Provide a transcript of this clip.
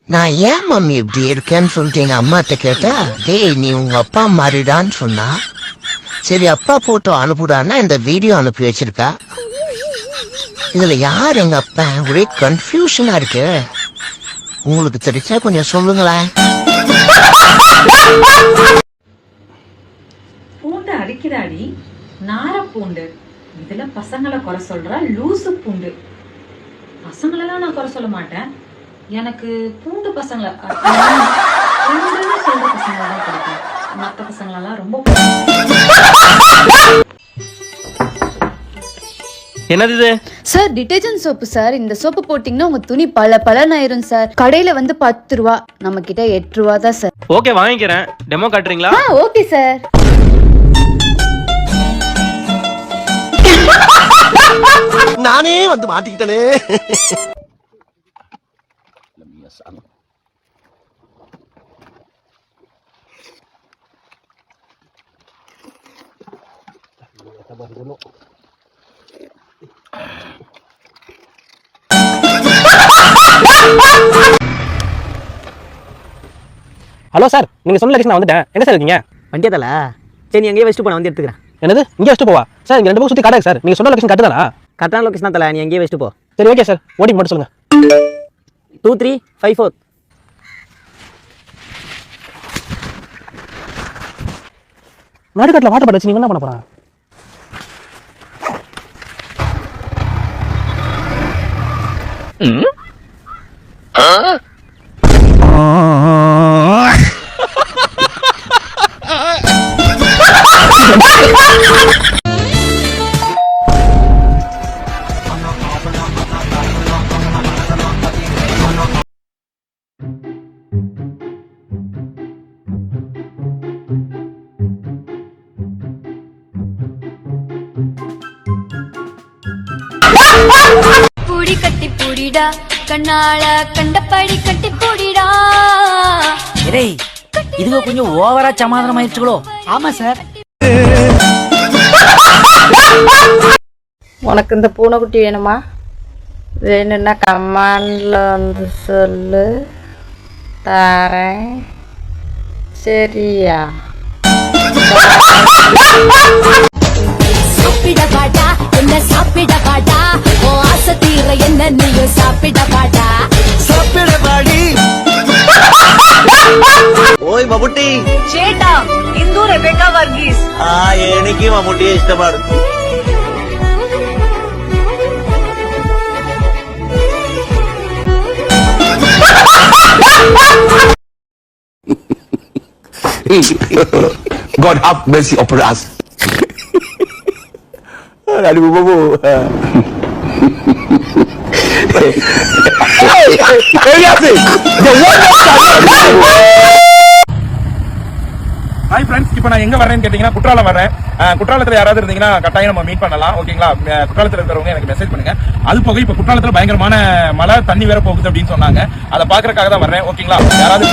நான் ஏன் மம்மி இப்படி இருக்கேன்னு சொல்லிட்டு எங்க அம்மாட்ட கேட்டா, டேய் நீ உங்க அப்பா மாறிடான்னு சொன்னா. சரி அப்பா போட்டோ அனுப்புடான்னா இந்த வீடியோ அனுப்பி வச்சிருக்கா. இதுல யார் எங்க அப்பா? ஒரே கன்ஃபியூஷனா இருக்கு. உங்களுக்கு தெரிஞ்சா கொஞ்சம் சொல்லுங்களேன். பூண்டு அடிக்குதாடி, நார பூண்டு. இதுல பசங்களை குறை சொல்றா லூசு பூண்டு. பசங்களெல்லாம் நான் குறை சொல்ல மாட்டேன். எனக்கு பூண்டு பசங்களை சொல்ற பசங்களை தான் பிடிக்கும். மற்ற பசங்களெல்லாம் ரொம்ப என்னது இது? Sir detergent soap sir. இந்த சோப்பு போட்டீங்கன்னா உங்க துணி பல ஆயிரும் சார். கடையில வந்து 10 ரூபா, நம்ம கிட்ட 8 ரூபா தான் சார். ஓகே வாங்கிக்கிறேன். டெமோ காட்டுறீங்களா? Okay sir. நானே வந்து மாட்டிக்கிட்டனே. ஹலோ சார், நீங்க சொன்ன லொகேஷன் நான் வந்துட்டேன். எங்க சார் இருக்கீங்க? வண்டியா தல? சரி நீ எங்கேயே வச்சுட்டு போ, நான் வந்து எடுத்துக்கிறேன். என்னது இங்கே வச்சுட்டு போவா? சார் இங்க 2 பக்கம் சுற்றி காட்டுங்க சார். நீங்க சொன்ன லொகேஷன் கரெக்ட் தானா? கரெக்டான லொகேஷன் தான் தல, நீ எங்கேயே வச்சுட்டு போ. சரி ஓகே சார், ஓடி மட்டும் சொல்லுங்க. 2354. நடுக்கட்டில் வாட்டர் பாட்டில் வச்சு நீங்க என்ன பண்ண போறேன்? பூடி கட்டி பூடிடா, கண்ணால கண்டபடி கட்டி பூடிடா. ஏய் இதுவே கொஞ்சம் ஓவரா சமாதானம் ஆயிடுச்சுங்களோ? ஆமா சார். உனக்கு இந்த பூனைக்குட்டி வேணுமா? வேணும்னா கமாண்ட்ல வந்து சொல்லு, தரேன். சரியா? சாப்பிட பாட்டா என்ன சாப்பிட பாட்டா, ஓ ஆசை தீர என்ன நீயும் சாப்பிட பாட்டா. சாப்பிட பாடி. ஓய் மம்முட்டி. சேட்டா இந்து ரெபேக்கா வர்கீஸ். എനിക്ക് മമ്മൂട്ടിയെ ഇഷ്ടമാണ്. God have mercy upon us. Aduh, bobo. Hi friends, இப்போ நான் எங்க வரேன்னு கேட்டீங்கன்னா குற்றாலம் வரேன். குற்றாலத்துல யாராவது இருந்தீங்கன்னா கட்டாயம் நம்ம மீட் பண்ணலாம். ஓகேங்களா? குற்றாலத்துல இருக்கிறவங்க எனக்கு மெசேஜ் பண்ணுங்க. அது போக இப்போ குற்றாலத்துல பயங்கரமான மழை தண்ணி வேற போகுது அப்படின்னு சொன்னாங்க. அதை பாக்குறதுக்காக தான் வர்றேன். ஓகேங்களா? யாராவது